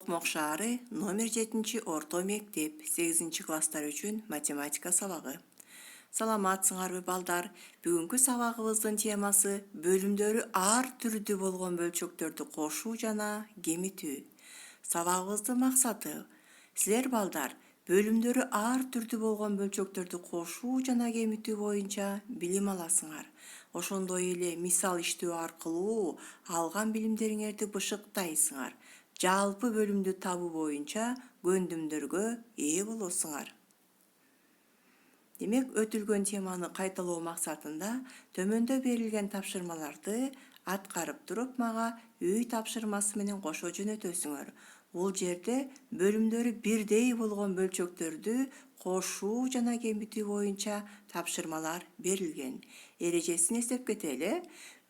Мок шаары номер 7 орто мектеп 8 класстар үчүн математика сабагы. Саламатсыңарбы балдар? Бүгүнкү сабагыбыздын темасы бөлүмдөрү ар түрдүү болгон бөлчөктөрдү кошуу жана кемитүү. Сабагыбыздын максаты силер балдар бөлүмдөрү ар түрдүү болгон бөлчөктөрдү кошуу жана кемитүү боюнча билим аласыңар. Ошондой эле мисал иштөө аркылуу алган билимдериңерди бышыктайсыңар. Жалпы бөлүмдү табуу боюнча көндүмдөргө ээ болосуңар. Демек, өтүлгөн теманы кайталоо максатында төмөндө берилген тапшырмаларды аткарып туруп мага үй тапшырмасы менен кошо жөнөтөсүңөр. Бул жерде бөлүмдөрү бирдей болгон бөлчөктөрдү кошуу жана кемитүү боюнча тапшырмалар берилген. Эрежесин эстеп кетели.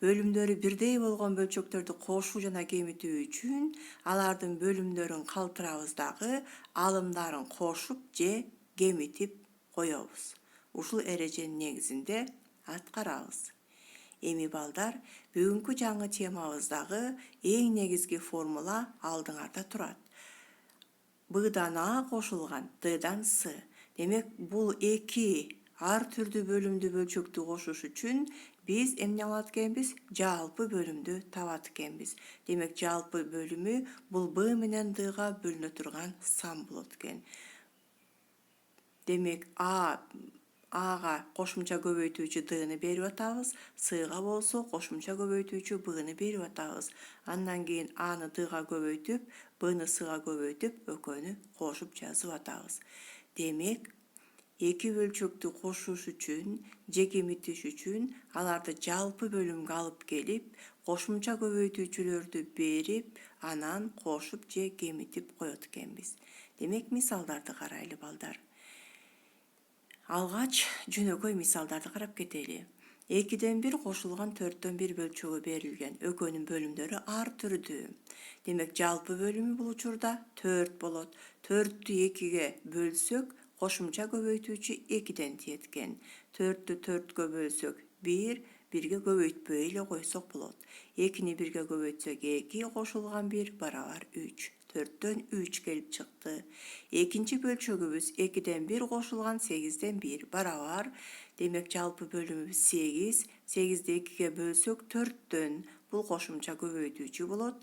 Бөлүмдөрү бирдей болгон бөлчөктөрдү кошуу жана кемитүү үчүн алардын бөлүмдөрүн калтырабыз дагы алымдарын кошуп же кемитип коебуз. Ушул эреженин негизинде аткарабыз. Эми балдар, бүгүнкү жаңы темабыздагы эң негизги формула алдыңарда турат. Б'дан А кошулган Д'дан С. Демек, бул эки ар түрдүү бөлүмдүү бөлчөктү кошуш үчүн биз эмне алат экенбиз? Жалпы бөлүмдү табат экенбиз. Демек, жалпы бөлүмү бул Б менен Д'га бөлүнө турган сан болот экен. Демек, Ага кошумча көбөйтүүчү D'ны берип атабыз, S'га болсо кошумча көбөйтүүчү Б'ны берип атабыз. Андан кийин Аны D'га көбөйтүп, Б'ны S'га көбөйтүп, экөөнү кошуп жазып атабыз. Демек, эки бөлчөктү кошуш үчүн же кемитиш үчүн аларды жалпы бөлүмгө алып келип, кошумча көбөйтүүчүлөрдү берип, анан кошуп же кемитип коет экенбиз. Демек, мисалдарды карайлы балдар. Алгач жөнөкөй мисалдарды карап кетели. 2ден 1 кошулган 4төн 1 бөлчөгү берилген. Экөөнүн бөлүмдөрү ар түрдүү. Демек, жалпы бөлүмү бул учурда 4 болот. 4тү 2ге бөлсөк, кошумча көбөйтүүчү 2ден тиет экен. 4тү 4кө бөлсөк 1, 1ге көбөйтпөй эле койсок болот. 2-ни 1ге көбөйтсөк 2, кошулган 1 барабар 3. 4төн 3 келип чыкты. Экинчи бөлчөгүбүз 2ден 1 кошулган 8ден 1 барабар. Демек, жалпы бөлүмүбүз 8. 8ди 2ге бөлсөк 4төн. Бул кошумча көбөйтүүчү болот.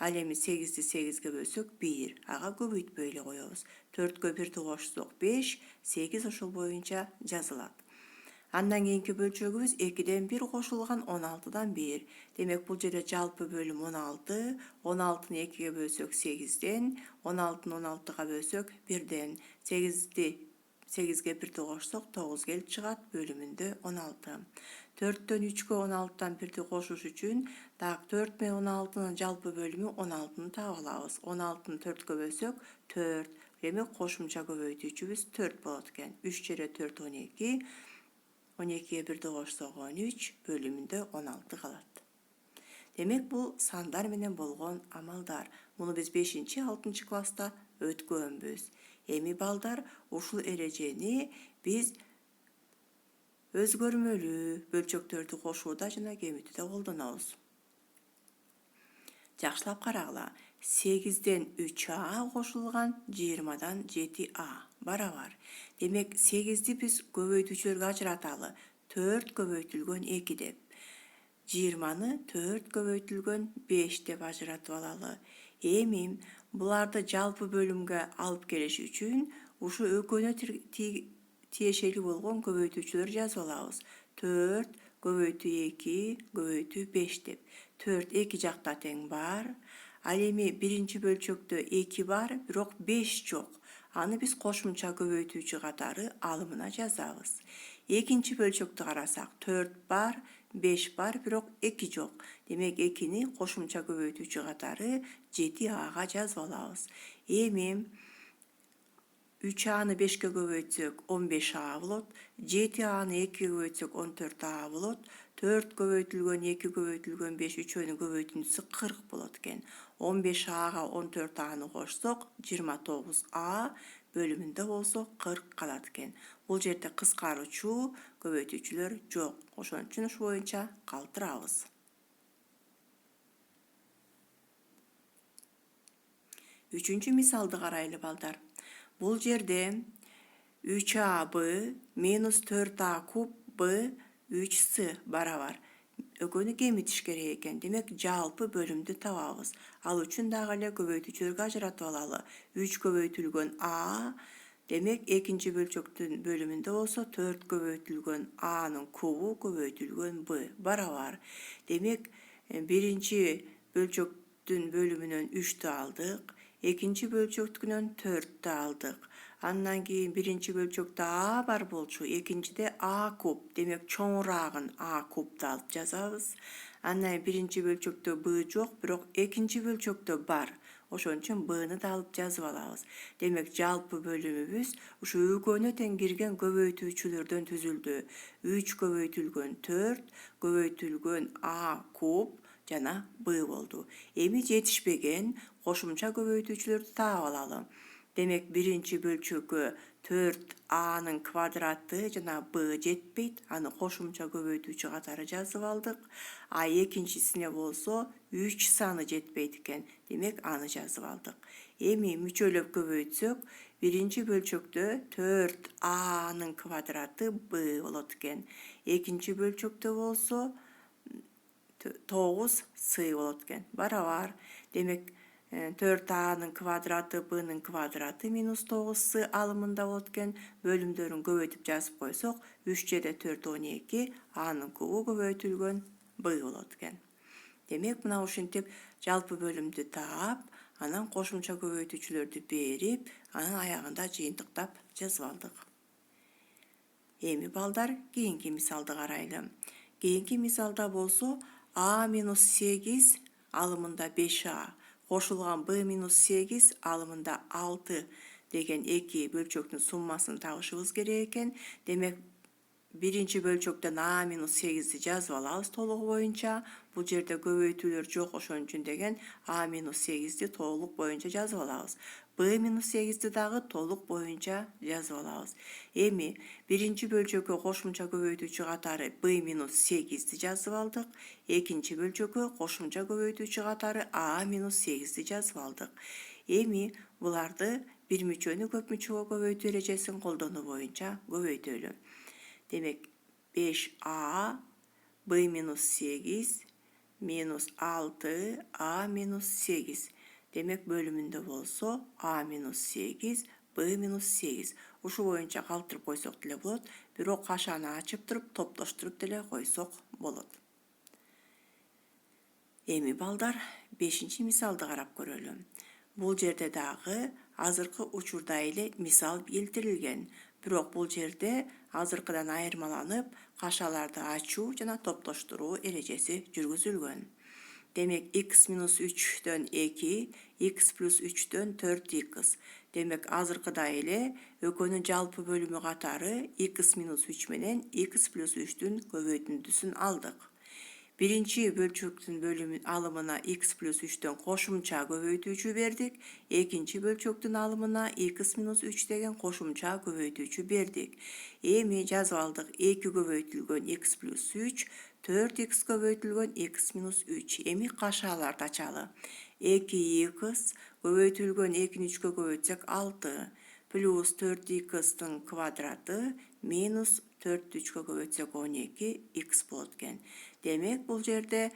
Ал эми 8ди 8ге бөлсөк 1. Ага көбөйтпөй эле коебуз. 4кө 1ди кошсок 5. 8 ошол боюнча жазылат. Андан кийинки бөлчөгүбүз 2ден 1 кошулган 16дан 1. Демек, бул жерде жалпы бөлүм 16. 16-ны 2ге бөлсөк 8ден, 16-ны 16га бөлсөк 1ден. 8-ди 8ге 1ди кошсок 9 келип чыгат, бөлүмүндө 16. 4төн 3кө 16дан 1ди кошуш үчүн дагы 4 менен 16-нын жалпы бөлүмү 16-ны таап алабыз. 16-ны 4кө бөлсөк 4. Демек, кошумча көбөйтүүчүбүз 4 болот экен. 3 жере 4 12. 12ге 1ди кошсок 13, бөлүмүндө 16 калат. Демек, бул сандар менен болгон амалдар. Муну биз 5-6 класста өткөнбүз. Эми балдар, ушул эрежени биз өзгөрмөлүү бөлчөктөрдү кошууда жана кемитүүдө колдонобуз. Жакшылап карагыла. 8ден 3А кошулган 20дан 7А барабар. Демек, 8ди биз көбөйтүүчүлөргө ажыраталы. 4 көбөйтүлгөн 2 деп. 20-ны 4 көбөйтүлгөн 5 деп ажыратып алалы. Эми буларды жалпы бөлүмгө алып келиш үчүн ушу экөөнө тиешелүү болгон көбөйтүүчүлөр жазып алабыз. 4 көбөйтүү 2 көбөйтүү 5 деп. 4 эки жакта тең бар. Ал эми биринчи бөлчөктө 2 бар, бирок 5 жок. Аны биз кошумча көбөйтүүчү катары алымына жазабыз. Экинчи бөлчөктү карасак, 4 бар, 5 бар, бирок 2 жок. Демек, 2-ни кошумча көбөйтүүчү катары 7Ага жазып алабыз. Эми 3Аны 5ке көбөйтсөк 15А болот. 7Аны 2ге көбөйтсөк 14А болот. 4 көбөйтүлгөн 2 көбөйтүлгөн 5 үчөөнүн көбөйтүндүсү 40 болот экен. 15Ага 14Аны кошсок 29А, бөлүмүндө болсо 40 калат экен. Бул жерде кыскаруучу көбөйтүүчүлөр жок. Ошон үчүн ушу боюнча калтырабыз. Üçüncü misalды karaylı balдар. Bul jerde 3ab minus 4a kub b 3s barabar. Ökönü kemitiş gerek eken. Demek jalpı bölümdü tababız. Al üçün dagı ele köbeytüçülürgü ajratıp alalı. 3 köbeytülgön a demek ekinci bölçöktün bölümünde olsa 4 köbeytülgön a'nın kubu köbeytülgön b barabar. Demek birinci bölçöktün bölümünün 3'tü aldık. Ekinci bölçöktünün 4'tü aldık. Andan keyin birinci bölçökte a bar bolçu, ekincide a kub. Demek çoğurağın a kub'da alıp yazabız. Andan birinci bölçökte b jok, biroq ekinci bölçökte bar. Oşon üçün b'ni da alıp yazıp alabız. Demek jalpı bölümübüz uşu ökönöten girgen köbeytүүчүлөрдөн түзүлдü. 3 köbeytülgön 4, köbeytülgön a kub jana b boldu. Emi jetişpegen koşumça köbeytүүчүлөрдü taap alalım. Demek birinci bölçökü 4a'nın kvadratı jana b jetpeyt. Anı koşumça köbeytүүчү katары жазып aldık. A ekincisine bolsa 3 sanı jetpeyt eken. Demek anı жазып aldık. Emi müçölöp köbeytsök birinci bölçökte 4a'nın kvadratı b bolot eken. Ekinci bölçökte bolsa 9 s bolot eken. Barabar. Demek 4a'nın kvadratı b'nin kvadratı minus 9 s alımında bolot eken. Bölümdörün köbeytip жазып koysok 3 jede 4 12 a'nın kubu köbeytülgön b bolot eken. Demek mına uşintip jalpı bölümdü taap, anan koşumça köbeytүүчүлөрдү berip, anan ayağında жыйынтыктап жазып aldık. Emi balдар keyinki misalды karaylı. Keyinki misalda bolsa a minus 8 alımında 5a, koşulgan b minus 8 alımında 6 degen eki bölçöktün summasını tağışыбыз gerek eken. Demek birinci bölçökten a minus 8'i жазып alabız toluğu boyunca. Bu jerde köbeytүүлөр jok oşon üçün degen a minus 8'di toluk boyunca жазып alabız. B minus 8'di dagı toluk boyunca жазып alabız. Emi birinci bölçökö koşumça köbeytүүчү katары b minus 8'di жазып aldık. Ekinci bölçökö koşumça köbeytүүчү katары a minus 8'di жазып aldık. Emi bulardı bir müçönü köp müçögө köbeytүү erejesин koldonup boyunca köbeytölü. Demek 5a b minus 8 minus 6 a minus 8. Demek bölümünde bolsa a minus 8 b minus 8. Uşu boyunca kaltırıp koysok dile bolot. Biro kaşаны açıp durup toplaştırıp dile koysok bolot. Emi balдар 5. misalды karap görölüm. Bul jerde dagı azırkı uçurda ile misal keltirilgen. Biroq bul jerde azırkıdan ayırmalanıp kaşalarda açuu jana toplaştırуу erejesi жүрgüzülgön. Demek x minus 3'den 2, x plus 3'den 4x. Demek azırkıda ile ökönün jalpı bölümü katары x minus 3 menen x plus 3'tün köbeytündüsün aldık. Birinci bölçöktün bölümün alımına x plus 3'ten koşumça köbeytүүчү berdik. Ekinci bölçöktün alımına x minus 3 degen koşumça köbeytүүчү berdik. Emi жазып aldık 2 köbeytülgön x plus 3, 4x köbeytülgön x minus 3. Emi kaşalarda açalı. 2x köbeytülgön 2'ni 3'e köbeytsek 6 plus 4x'tin kvadratı minus 4'tü 3'e köbeytsek 12 x bolot eken. Demek bul jerde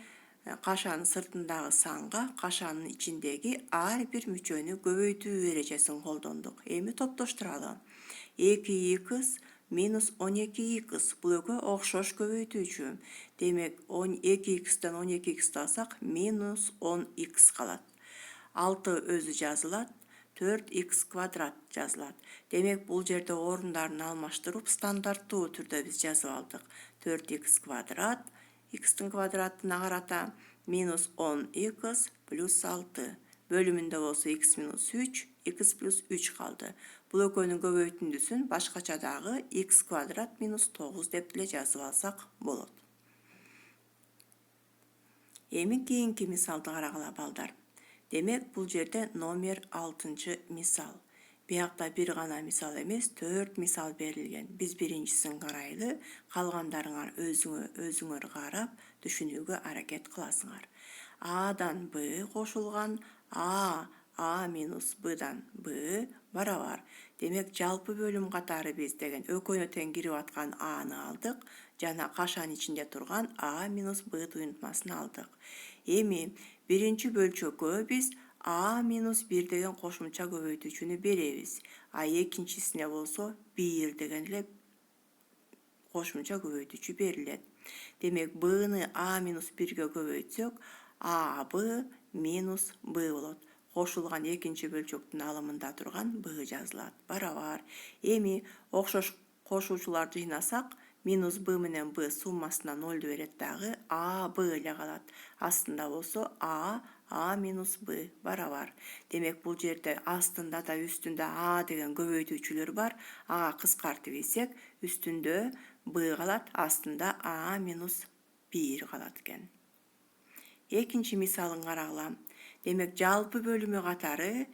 kaşanın sırtındağı sanга kaşanın içindeki ar bir müçönü köbeytүү erejesini koldonduk. Emi toplaştıralım. 2x minus 12x bu ökö okşoş köbeytүүчү. Demek 2x'ten 12x alsak minus 10x kalat. 6 özü жазылат. 4x kvadrat жазылат. Demek bul jerde orunlarını almaştırıp standarttуу türde biz жазып aldık. 4x kvadrat x'tin kvadratına karata minus 10x plus 6. Bölümünde olsa x minus 3, x plus 3 kaldı. Bu ökönün köbeytündüsün başkaça dağı x kvadrat minus 9 dep bile жазып alsak bolot. Emi keyinki misalды karagıla balдар. Demek bul jerde nomer 6. misal. Buyakta bir gana misal emes, 4 misal berilgen. Biz birincisini karaylı, kalgandarıngар özüңөр karap, düşünүүgө hareket kılasыңар. A'dan B koşulgan, A a minus b'dan b barabar. Demek жалпы bölüm katары biz degen ökönöten girip atkan a'nı aldık. Jana kaşan içinde turgan a minus b tuyuntmasını aldık. Emi birinci bölçökö biz a minus 1 degen koşumça köböйтүүчүнү berебиz. A ekinchisine bolsa 1 degen ele koşumça köböйтүүчү berilet. Demek b'ni a minus 1'ge köböйtsök a b minus b bolot. Koşulgan ekinci bölçöktün alımında turgan b жазылат. Barabar. Emi okşoş koşuuçular jıynasak minus b menen b summasına 0'du beret dagı a b ile kalat. Aslında bolsa a minus b barabar. Demek bu jerde astında da üstünde a degen köböйтүүчүлөр бар. A kıskartıp esek üstünde b kalat. Aslında a minus 1 kalat eken. Ekinci misalın karagılam. Demek жалпы bölümü katары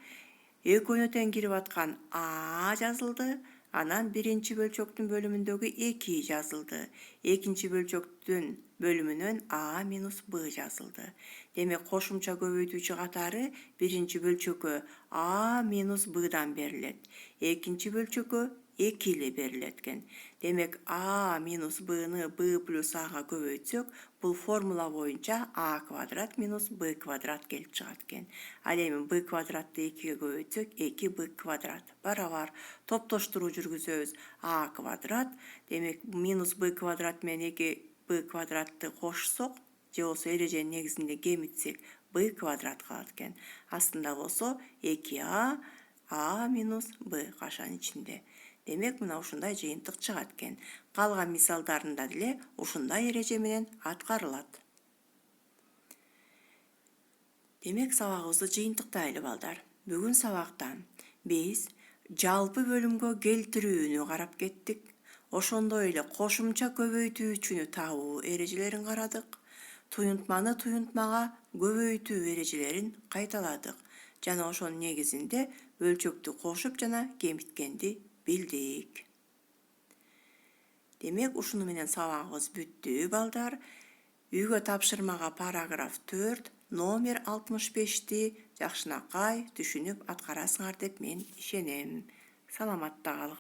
ökönöten girip atkan a жазылды. Anan birinci bölçöktün bölümündeki 2 жазылdı. Ekinci bölçöktün bölümünün a minus b жазылdı. Demek koşumça köböйтүүчү katары birinci bölçökö a minus b'dan berilet. Ekinci bölçökö 2 ile beriletken. Demek a minus b'ni b plus a'ga köböйtsök bu formula boyunca a kvadrat minus b kvadrat gelip çıgatken. Al emin b kvadratты 2'ge köböйtsök 2b kvadrat barabar. Toptoşturуу жүрgüzöbüz a kvadrat. Demek minus b kvadrat menen 2b kvadratты koşsok je bolsa erejenin negizinde gemitsek b kvadrat kalatken. Aslında bolsa 2a a minus b kaşan içinde. Demek mına ушундай жыйынтык чыгат экен. Калган мисалдарында деле ушундай эреже менен аткарылат. Demek сабагыбызды жыйынтыктайлы балдар. Бүгүн сабактан биз жалпы бөлүмгө келтирүүнү карап кеттик. Ошондой эле кошумча көбөйтүүчүнү табуу эрежелерин карадык. Туюнтманы туюнтмага көбөйтүү эрежелерин кайталадык. Жана ошонун негизинде бөлчөктү кошуп жана кемиткенди bildik. Demek ушуну менен сабагыбыз бүттү балдар. Үйгө тапшырмага параграф 4 номер 65'ti жакшынакай түшүнүп аткарасыңар деп мен ишенем. Саламатта калыңар.